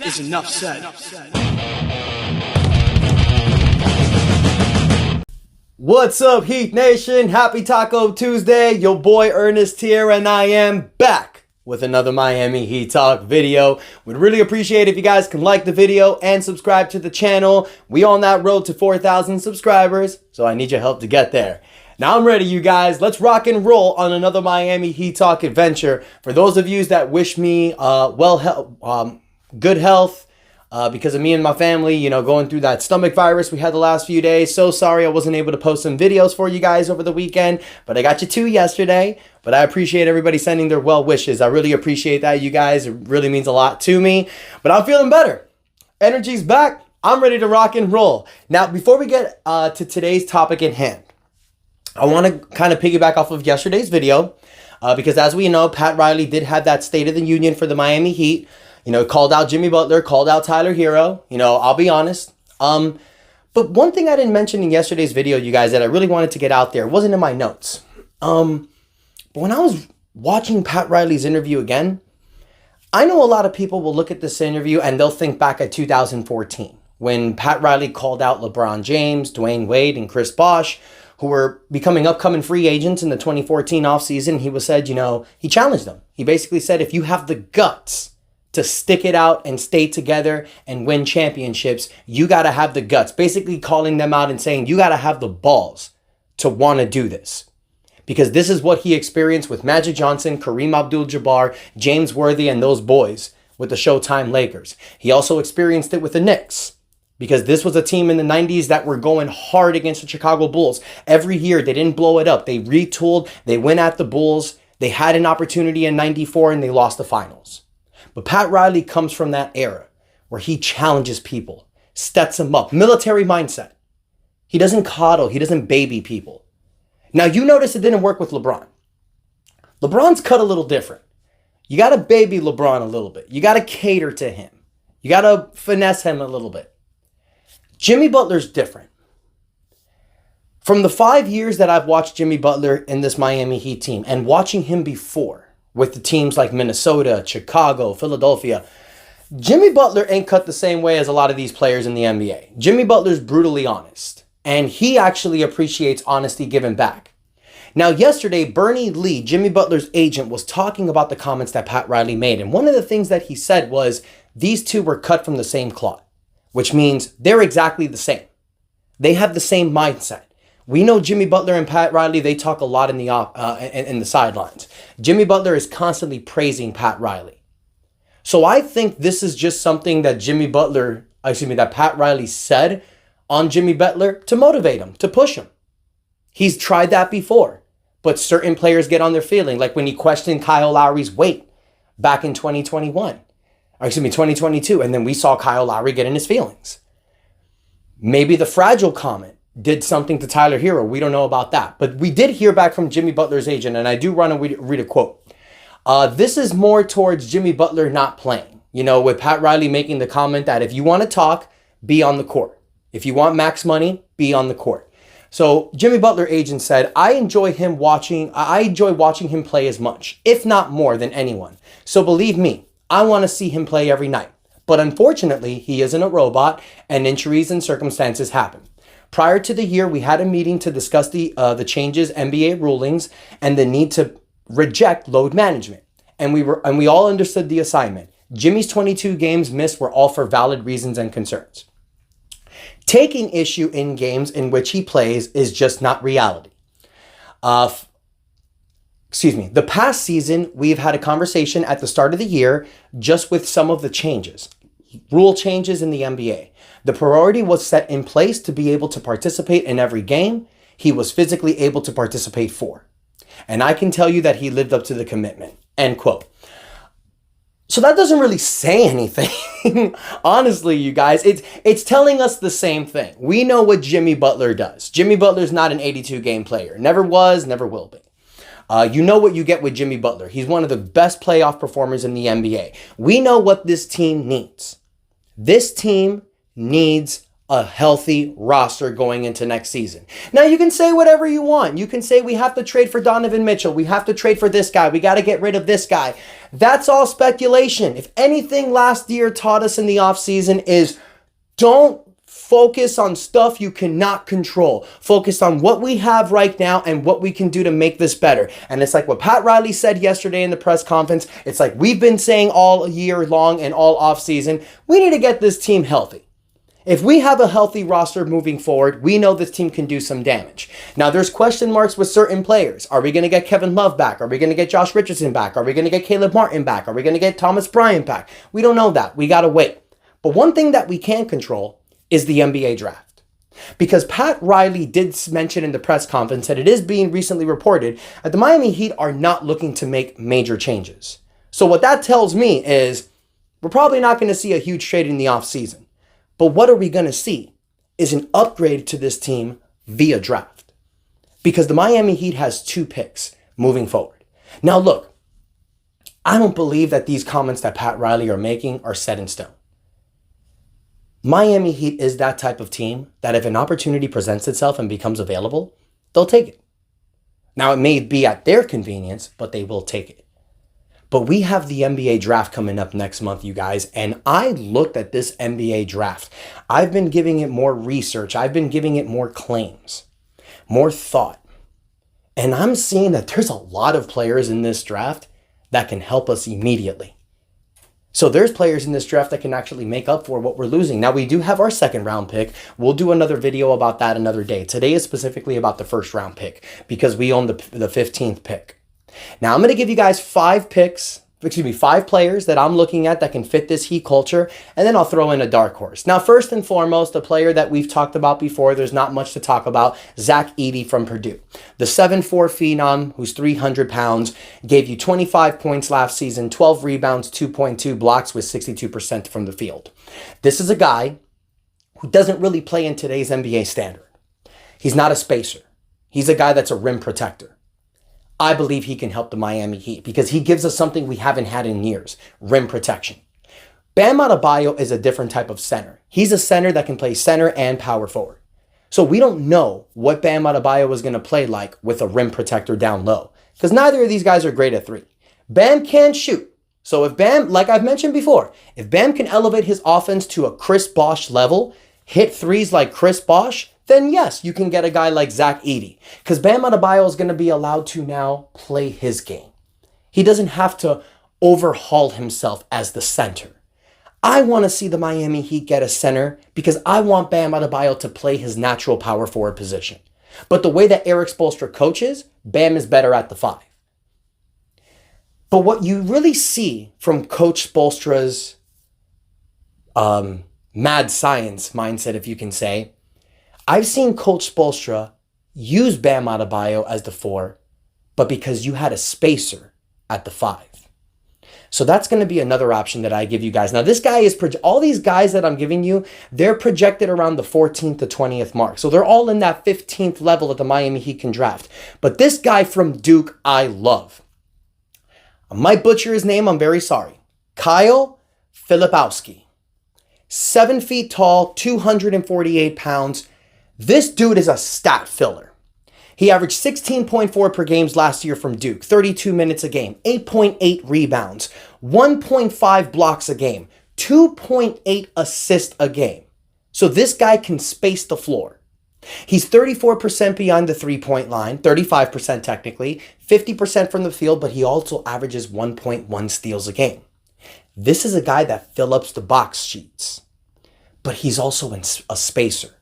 is enough said. What's up, Heat Nation? Happy Taco Tuesday. Your boy Ernest here, and I am back with another Miami Heat Talk video. We'd really appreciate if you guys can like the video and subscribe to the channel. We on that road to 4,000 subscribers, so I need your help to get there. Now I'm ready, you guys. Let's rock and roll on another Miami Heat Talk adventure. For those of you that wish me good health, because of me and my family, going through that stomach virus we had the last few days. So sorry I wasn't able to post some videos for you guys over the weekend, but I got you two yesterday. But I appreciate everybody sending their well wishes. I really appreciate that, you guys. It really means a lot to me. But I'm feeling better. Energy's back. I'm ready to rock and roll. Now, before we get to today's topic at hand, I want to kind of piggyback off of yesterday's video because as we know, Pat Riley did have that State of the Union for the Miami Heat. Called out Jimmy Butler, called out Tyler Hero. I'll be honest. But one thing I didn't mention in yesterday's video, you guys, that I really wanted to get out there, wasn't in my notes. But when I was watching Pat Riley's interview again, I know a lot of people will look at this interview and they'll think back at 2014 when Pat Riley called out LeBron James, Dwayne Wade, and Chris Bosh, who were becoming upcoming free agents in the 2014 offseason. He challenged them. He basically said, if you have the guts to stick it out and stay together and win championships, you got to have the guts. Basically calling them out and saying, you got to have the balls to want to do this. Because this is what he experienced with Magic Johnson, Kareem Abdul-Jabbar, James Worthy, and those boys with the Showtime Lakers. He also experienced it with the Knicks. Because this was a team in the 90s that were going hard against the Chicago Bulls. Every year, they didn't blow it up. They retooled. They went at the Bulls. They had an opportunity in 94 and they lost the finals. But Pat Riley comes from that era where he challenges people, sets them up, military mindset. He doesn't coddle. He doesn't baby people. Now, you notice it didn't work with LeBron. LeBron's cut a little different. You got to baby LeBron a little bit. You got to cater to him. You got to finesse him a little bit. Jimmy Butler's different. From the 5 years that I've watched Jimmy Butler in this Miami Heat team and watching him before with the teams like Minnesota, Chicago, Philadelphia, Jimmy Butler ain't cut the same way as a lot of these players in the NBA. Jimmy Butler's brutally honest, and he actually appreciates honesty given back. Now, yesterday, Bernie Lee, Jimmy Butler's agent, was talking about the comments that Pat Riley made, and one of the things that he said was these two were cut from the same cloth, which means they're exactly the same. They have the same mindset. We know Jimmy Butler and Pat Riley, they talk a lot in the sidelines. Jimmy Butler is constantly praising Pat Riley. So I think this is just something that that Pat Riley said on Jimmy Butler to motivate him, to push him. He's tried that before, but certain players get on their feeling, like when he questioned Kyle Lowry's weight back in 2022, and then we saw Kyle Lowry get in his feelings. Maybe the fragile comment did something to Tyler Hero. We don't know about that. But we did hear back from Jimmy Butler's agent, and I do want to read a quote. This is more towards Jimmy Butler not playing. With Pat Riley making the comment that if you want to talk, be on the court. If you want max money, be on the court. So Jimmy Butler agent said, I enjoy watching him play as much, if not more than anyone. So believe me, I want to see him play every night. But unfortunately, he isn't a robot and injuries and circumstances happen. Prior to the year, we had a meeting to discuss the changes, NBA rulings, and the need to reject load management. And we all understood the assignment. Jimmy's 22 games missed were all for valid reasons and concerns. Taking issue in games in which he plays is just not reality. The past season, we've had a conversation at the start of the year just with some of the changes, rule changes in the NBA. The priority was set in place to be able to participate in every game he was physically able to participate for. And I can tell you that he lived up to the commitment, end quote. So that doesn't really say anything. Honestly, you guys, it's telling us the same thing. We know what Jimmy Butler does. Jimmy Butler's not an 82-game player. Never was, never will be. You know what you get with Jimmy Butler. He's one of the best playoff performers in the NBA. We know what this team needs. This team needs a healthy roster going into next season. Now, you can say whatever you want. You can say we have to trade for Donovan Mitchell. We have to trade for this guy. We got to get rid of this guy. That's all speculation. If anything last year taught us in the offseason is don't focus on stuff you cannot control. Focus on what we have right now and what we can do to make this better. And it's like what Pat Riley said yesterday in the press conference. It's like we've been saying all year long and all offseason. We need to get this team healthy. If we have a healthy roster moving forward, we know this team can do some damage. Now, there's question marks with certain players. Are we going to get Kevin Love back? Are we going to get Josh Richardson back? Are we going to get Caleb Martin back? Are we going to get Thomas Bryant back? We don't know that. We got to wait. But one thing that we can control is the NBA draft. Because Pat Riley did mention in the press conference that it is being recently reported that the Miami Heat are not looking to make major changes. So what that tells me is we're probably not going to see a huge trade in the offseason. But what are we going to see is an upgrade to this team via draft. Because the Miami Heat has 2 picks moving forward. Now look, I don't believe that these comments that Pat Riley are making are set in stone. Miami Heat is that type of team that if an opportunity presents itself and becomes available, they'll take it. Now, it may be at their convenience, but they will take it. But we have the NBA draft coming up next month, you guys, and I looked at this NBA draft. I've been giving it more research. I've been giving it more claims, more thought. And I'm seeing that there's a lot of players in this draft that can help us immediately. So there's players in this draft that can actually make up for what we're losing. Now, we do have our 2nd round pick. We'll do another video about that another day. Today is specifically about the 1st round pick because we own the 15th pick. Now, I'm going to give you guys 5 players that I'm looking at that can fit this Heat culture, and then I'll throw in a dark horse. Now, first and foremost, a player that we've talked about before, there's not much to talk about, Zach Edey from Purdue. The 7'4 phenom who's 300 pounds, gave you 25 points last season, 12 rebounds, 2.2 blocks with 62% from the field. This is a guy who doesn't really play in today's NBA standard. He's not a spacer. He's a guy that's a rim protector. I believe he can help the Miami Heat because he gives us something we haven't had in years, rim protection. Bam Adebayo is a different type of center. He's a center that can play center and power forward. So we don't know what Bam Adebayo is going to play like with a rim protector down low because neither of these guys are great at 3. Bam can shoot. So if Bam, like I've mentioned before, if Bam can elevate his offense to a Chris Bosh level, hit threes like Chris Bosh, then yes, you can get a guy like Zach Edey. Because Bam Adebayo is going to be allowed to now play his game. He doesn't have to overhaul himself as the center. I want to see the Miami Heat get a center because I want Bam Adebayo to play his natural power forward position. But the way that Eric Spoelstra coaches, Bam is better at the 5. But what you really see from Coach Spoelstra's mad science mindset, if you can say, I've seen Coach Spoelstra use Bam Adebayo as the 4, but because you had a spacer at the 5. So that's going to be another option that I give you guys. Now, this guy is, all these guys that I'm giving you, they're projected around the 14th to 20th mark. So they're all in that 15th level that the Miami Heat can draft. But this guy from Duke, I love. I might butcher his name, I'm very sorry. Kyle Filipowski. 7 feet tall, 248 pounds. This dude is a stat filler. He averaged 16.4 per game last year from Duke, 32 minutes a game, 8.8 rebounds, 1.5 blocks a game, 2.8 assists a game. So this guy can space the floor. He's 34% beyond the 3-point line, 35% technically, 50% from the field, but he also averages 1.1 steals a game. This is a guy that fills up the box sheets, but he's also a spacer.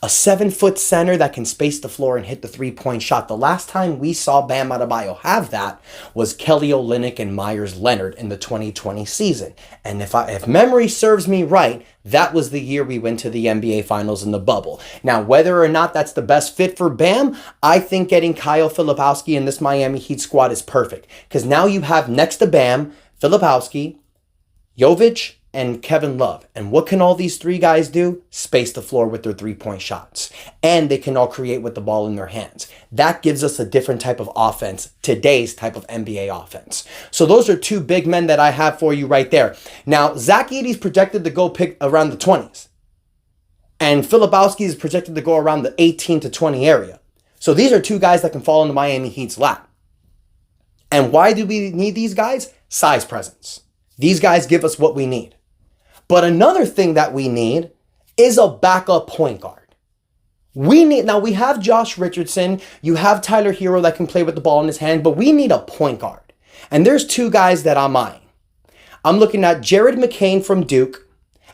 A 7-foot center that can space the floor and hit the 3-point shot. The last time we saw Bam Adebayo have that was Kelly Olynyk and Myers Leonard in the 2020 season. And if memory serves me right, that was the year we went to the NBA Finals in the bubble. Now, whether or not that's the best fit for Bam, I think getting Kyle Filipowski in this Miami Heat squad is perfect. Because now you have next to Bam, Filipowski, Jovic, and Kevin Love. And what can all these 3 guys do? Space the floor with their 3-point shots. And they can all create with the ball in their hands. That gives us a different type of offense, today's type of NBA offense. So those are 2 big men that I have for you right there. Now, Zach Edey's projected to go pick around the 20s. And Filipowski is projected to go around the 18 to 20 area. So these are two guys that can fall into Miami Heat's lap. And why do we need these guys? Size presence. These guys give us what we need. But another thing that we need is a backup point guard. Now we have Josh Richardson, you have Tyler Hero that can play with the ball in his hand, but we need a point guard. And there's two guys that I'm eyeing. I'm looking at Jared McCain from Duke,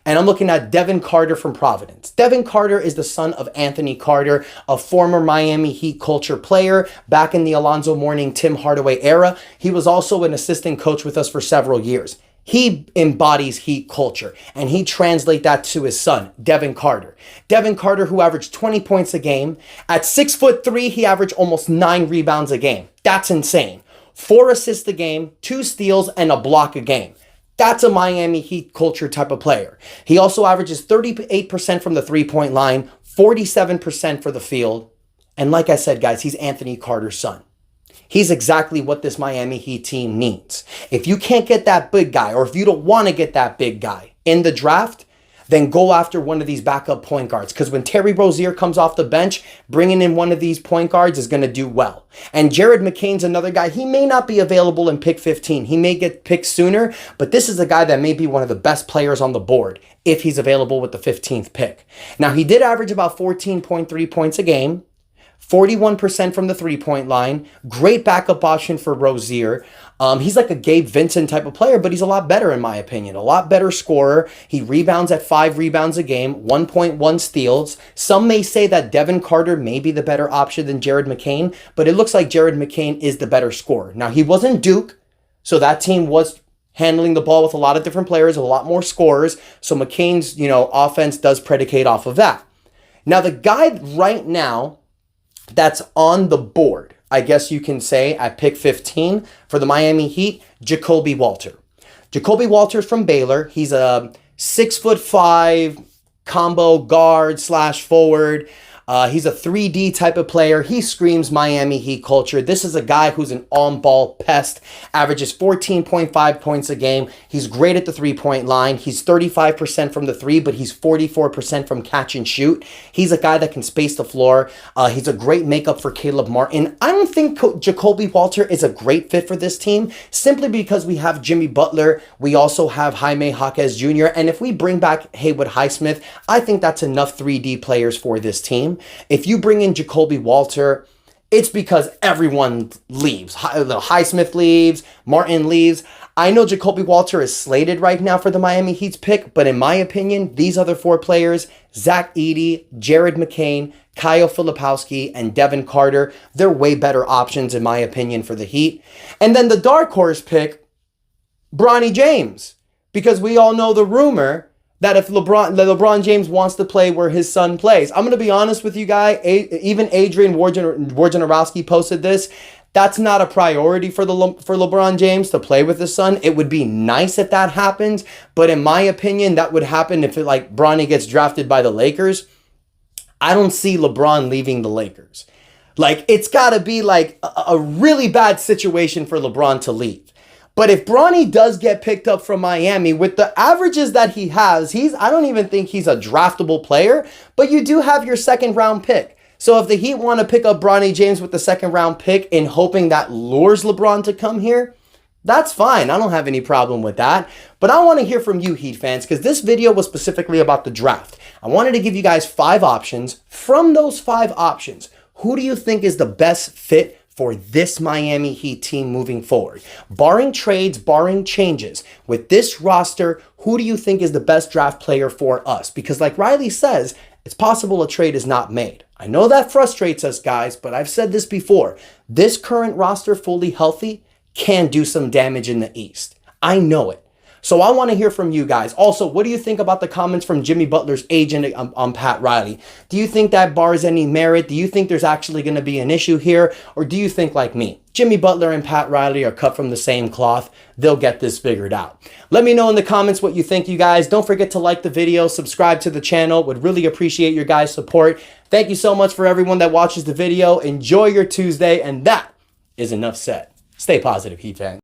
and I'm looking at Devin Carter from Providence. Devin Carter is the son of Anthony Carter, a former Miami Heat culture player back in the Alonzo Mourning, Tim Hardaway era. He was also an assistant coach with us for several years. He embodies Heat culture, and he translates that to his son, Devin Carter. Devin Carter, who averaged 20 points a game. At 6'3", he averaged almost 9 rebounds a game. That's insane. 4 assists a game, 2 steals, and a block a game. That's a Miami Heat culture type of player. He also averages 38% from the three-point line, 47% for the field. And like I said, guys, he's Anthony Carter's son. He's exactly what this Miami Heat team needs. If you can't get that big guy, or if you don't want to get that big guy in the draft, then go after one of these backup point guards. Because when Terry Rozier comes off the bench, bringing in one of these point guards is going to do well. And Jared McCain's another guy. He may not be available in pick 15. He may get picked sooner, but this is a guy that may be one of the best players on the board if he's available with the 15th pick. Now, he did average about 14.3 points a game. 41% from the three-point line. Great backup option for Rozier. He's like a Gabe Vincent type of player, but he's a lot better in my opinion. A lot better scorer. He rebounds at 5 rebounds a game, 1.1 steals. Some may say that Devin Carter may be the better option than Jared McCain, but it looks like Jared McCain is the better scorer. Now, he wasn't Duke, so that team was handling the ball with a lot of different players, a lot more scorers. So McCain's, offense does predicate off of that. Now, the guy right now that's on the board, I guess you can say, at pick 15 for the Miami Heat, Jacoby Walter. Jacoby Walter's from Baylor. He's a 6'5" combo guard / forward. He's a 3D type of player. He screams Miami Heat culture. This is a guy who's an on-ball pest, averages 14.5 points a game. He's great at the three-point line. He's 35% from the three, but he's 44% from catch and shoot. He's a guy that can space the floor. He's a great makeup for Caleb Martin. I don't think Jacoby Walter is a great fit for this team, simply because we have Jimmy Butler. We also have Jaime Jaquez Jr., and if we bring back Haywood Highsmith, I think that's enough 3D players for this team. If you bring in Jacoby Walter, it's because everyone leaves. Highsmith leaves, Martin leaves. I know Jacoby Walter is slated right now for the Miami Heat's pick, but in my opinion, these other 4 players, Zach Edey, Jared McCain, Kyle Filipowski, and Devin Carter, they're way better options in my opinion for the Heat. And then the dark horse pick, Bronny James, because we all know the rumor that if LeBron James wants to play where his son plays. I'm going to be honest with you guys. Even Adrian Wojnarowski posted this. That's not a priority for LeBron James to play with his son. It would be nice if that happens, but in my opinion, that would happen if Bronny gets drafted by the Lakers. I don't see LeBron leaving the Lakers. It's got to be a really bad situation for LeBron to leave. But if Bronny does get picked up from Miami, with the averages that he has, I don't even think he's a draftable player, but you do have your second round pick. So if the Heat want to pick up Bronny James with the second round pick in hoping that lures LeBron to come here, that's fine. I don't have any problem with that. But I want to hear from you, Heat fans, because this video was specifically about the draft. I wanted to give you guys 5 options. From those 5 options, who do you think is the best fit for this Miami Heat team moving forward? Barring trades, barring changes, with this roster, who do you think is the best draft player for us? Because like Riley says, it's possible a trade is not made. I know that frustrates us, guys, but I've said this before. This current roster, fully healthy, can do some damage in the East. I know it. So I want to hear from you guys. Also, what do you think about the comments from Jimmy Butler's agent on Pat Riley? Do you think that bars any merit? Do you think there's actually going to be an issue here? Or do you think like me? Jimmy Butler and Pat Riley are cut from the same cloth. They'll get this figured out. Let me know in the comments what you think, you guys. Don't forget to like the video, subscribe to the channel. Would really appreciate your guys' support. Thank you so much for everyone that watches the video. Enjoy your Tuesday, and that is enough said. Stay positive, Heat fans.